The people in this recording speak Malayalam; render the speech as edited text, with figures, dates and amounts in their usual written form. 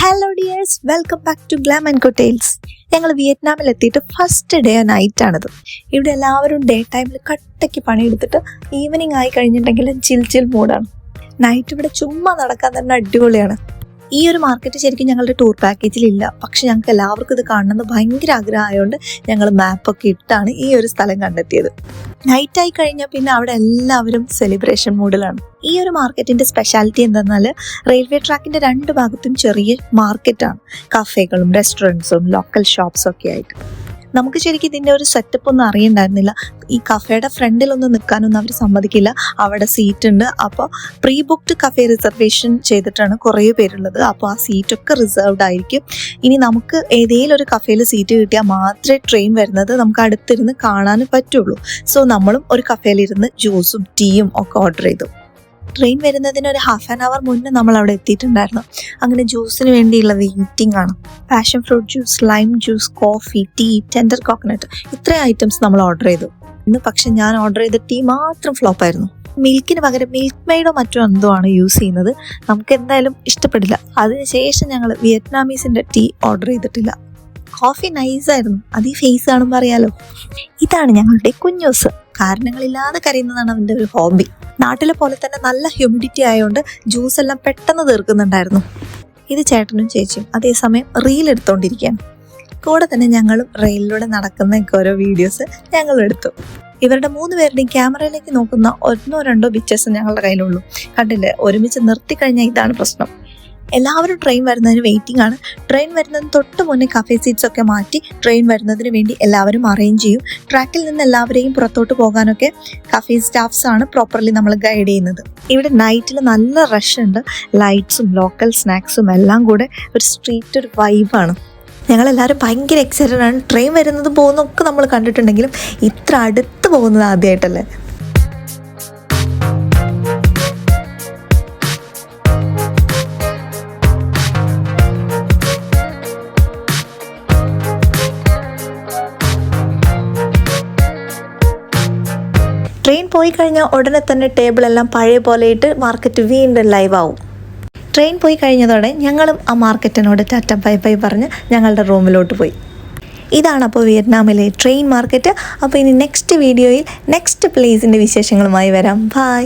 Hello dears, welcome back to glam and coattails. ഞങ്ങൾ വിയറ്റ്നാമിലെത്തിയിട്ട് ഫസ്റ്റ് ഡേ നൈറ്റാണിത്. ഇവിടെ എല്ലാവരും ഡേ ടൈമിൽ കട്ടയ്ക്ക് പണിയെടുത്തിട്ട് ഈവനിങ് ആയി കഴിഞ്ഞിട്ടുണ്ടെങ്കിൽ ചിൽ മൂഡാണ്. നൈറ്റ് ഇവിടെ ചുമ്മാ നടക്കാൻ തന്നെ അടിപൊളിയാണ്. ഈ ഒരു മാർക്കറ്റ് ശരിക്കും ഞങ്ങളുടെ ടൂർ പാക്കേജിലില്ല, പക്ഷെ ഞങ്ങൾക്ക് എല്ലാവർക്കും ഇത് കാണണമെന്ന് ഭയങ്കര ആഗ്രഹമായതുകൊണ്ട് ഞങ്ങൾ മാപ്പൊക്കെ ഇട്ടാണ് ഈ ഒരു സ്ഥലം കണ്ടെത്തിയത്. നൈറ്റായി കഴിഞ്ഞാൽ പിന്നെ അവിടെ എല്ലാവരും സെലിബ്രേഷൻ മൂഡിലാണ്. ഈ ഒരു മാർക്കറ്റിന്റെ സ്പെഷ്യാലിറ്റി എന്തെന്നാൽ റെയിൽവേ ട്രാക്കിന്റെ രണ്ട് ഭാഗത്തും ചെറിയ മാർക്കറ്റാണ്. കഫേകളും റെസ്റ്റോറൻറ്റ്സും ലോക്കൽ ഷോപ്സും ഒക്കെ ആയിട്ട്. നമുക്ക് ശരിക്കും ഇതിൻ്റെ ഒരു സെറ്റപ്പ് ഒന്നും അറിയണ്ടായിരുന്നില്ല. ഈ കഫേയുടെ ഫ്രണ്ടിലൊന്നും നിൽക്കാനൊന്നും അവർ സമ്മതിക്കില്ല. അവിടെ സീറ്റ് ഉണ്ട്. അപ്പോൾ പ്രീ ബുക്ക്ഡ് കഫേ റിസർവേഷൻ ചെയ്തിട്ടാണ് കുറേ പേരുള്ളത്. അപ്പോൾ ആ സീറ്റൊക്കെ റിസർവ്ഡ് ആയിരിക്കും. ഇനി നമുക്ക് ഏതെങ്കിലും ഒരു കഫേയിൽ സീറ്റ് കിട്ടിയാൽ മാത്രമേ ട്രെയിൻ വരുന്നത് നമുക്ക് അടുത്തിരുന്ന് കാണാൻ പറ്റുള്ളൂ. സോ നമ്മളും ഒരു കഫേയിലിരുന്ന് ജ്യൂസും ടീയും ഒക്കെ ഓർഡർ ചെയ്തു. ട്രെയിൻ വരുന്നതിന് ഒരു ഹാഫ് ആൻ അവർ മുന്നേ നമ്മൾ അവിടെ എത്തിയിട്ടുണ്ടായിരുന്നു. അങ്ങനെ ജ്യൂസിന് വേണ്ടിയുള്ള വെയിറ്റിംഗ് ആണ്. Passion fruit juice, lime juice, coffee, tea, tender coconut, ഇത്രയും ഐറ്റംസ് നമ്മൾ ഓർഡർ ചെയ്തു. ഇന്ന് പക്ഷെ ഞാൻ ഓർഡർ ചെയ്ത ടീ മാത്രം ഫ്ലോപ്പായിരുന്നു. മിൽക്കിന് പകരം മിൽക്ക് മെയ്ഡോ മറ്റോ എന്തോ ആണ് യൂസ് ചെയ്യുന്നത്. നമുക്ക് എന്തായാലും ഇഷ്ടപ്പെടില്ല. അതിനുശേഷം ഞങ്ങൾ വിയറ്റ്നാമീസിൻ്റെ ടീ ഓർഡർ ചെയ്തിട്ടില്ല. കോഫി നൈസായിരുന്നു. അത് ഈ ഫേസ് കാണുമ്പോൾ അറിയാലോ. ഇതാണ് ഞങ്ങളുടെ കുഞ്ഞൂസ്. കാരണങ്ങളില്ലാതെ കരയുന്നതാണ് അവൻ്റെ ഒരു ഹോബി. നാട്ടിലെ പോലെ തന്നെ നല്ല ഹ്യൂമിഡിറ്റി ആയതുകൊണ്ട് ജ്യൂസ് എല്ലാം പെട്ടെന്ന് തീർക്കുന്നുണ്ടായിരുന്നു. ഇത് ചേട്ടനും ചേച്ചിയും അതേസമയം റീൽ എടുത്തുകൊണ്ടിരിക്കുകയാണ്. കൂടെ തന്നെ ഞങ്ങളും റെയിലിലൂടെ നടക്കുന്ന ഓരോ വീഡിയോസ് ഞങ്ങൾ എടുത്തു. ഇവരുടെ 3 പേരുടെയും ക്യാമറയിലേക്ക് നോക്കുന്ന 1-2 പിക്ചേഴ്സ് ഞങ്ങളുടെ കയ്യിലുള്ളൂ. കണ്ടില്ലേ, ഒരുമിച്ച് നിർത്തിക്കഴിഞ്ഞാൽ ഇതാണ് പ്രശ്നം. എല്ലാവരും ട്രെയിൻ വരുന്നതിന് വെയിറ്റിംഗ് ആണ്. ട്രെയിൻ വരുന്നതിന് തൊട്ട് മുന്നേ കഫേ സീറ്റ്സ് ഒക്കെ മാറ്റി ട്രെയിൻ വരുന്നതിന് വേണ്ടി എല്ലാവരും അറേഞ്ച് ചെയ്യും. ട്രാക്കിൽ നിന്ന് എല്ലാവരെയും പുറത്തോട്ട് പോകാനൊക്കെ കഫേ സ്റ്റാഫ്സ് ആണ് പ്രോപ്പർലി നമ്മൾ ഗൈഡ് ചെയ്യുന്നത്. ഇവിടെ നൈറ്റിൽ നല്ല റഷ് ഉണ്ട്. ലൈറ്റ്സും ലോക്കൽ സ്നാക്സും എല്ലാം കൂടെ ഒരു സ്ട്രീറ്റ് ഒരു വൈബാണ്. ഞങ്ങളെല്ലാവരും ഭയങ്കര എക്സൈറ്റഡ് ആണ്. ട്രെയിൻ വരുന്നത് പോകുന്നതൊക്കെ നമ്മൾ കണ്ടിട്ടുണ്ടെങ്കിലും ഇത്ര അടുത്ത് പോകുന്നത് ആദ്യമായിട്ടല്ലേ. ട്രെയിൻ പോയി കഴിഞ്ഞാൽ ഉടനെ തന്നെ ടേബിളെല്ലാം പഴയ പോലെ ഇട്ട് മാർക്കറ്റ് വീണ്ടും ലൈവ് ആവും. ട്രെയിൻ പോയി കഴിഞ്ഞതോടെ ഞങ്ങളും ആ മാർക്കറ്റിനോട് ടാറ്റ ബൈ ബൈ പറഞ്ഞ് ഞങ്ങളുടെ റൂമിലോട്ട് പോയി. ഇതാണ് അപ്പോൾ വിയറ്റ്നാമിലെ ട്രെയിൻ മാർക്കറ്റ്. അപ്പോൾ ഇനി നെക്സ്റ്റ് വീഡിയോയിൽ നെക്സ്റ്റ് പ്ലേസിൻ്റെ വിശേഷങ്ങളുമായി വരാം. ബൈ.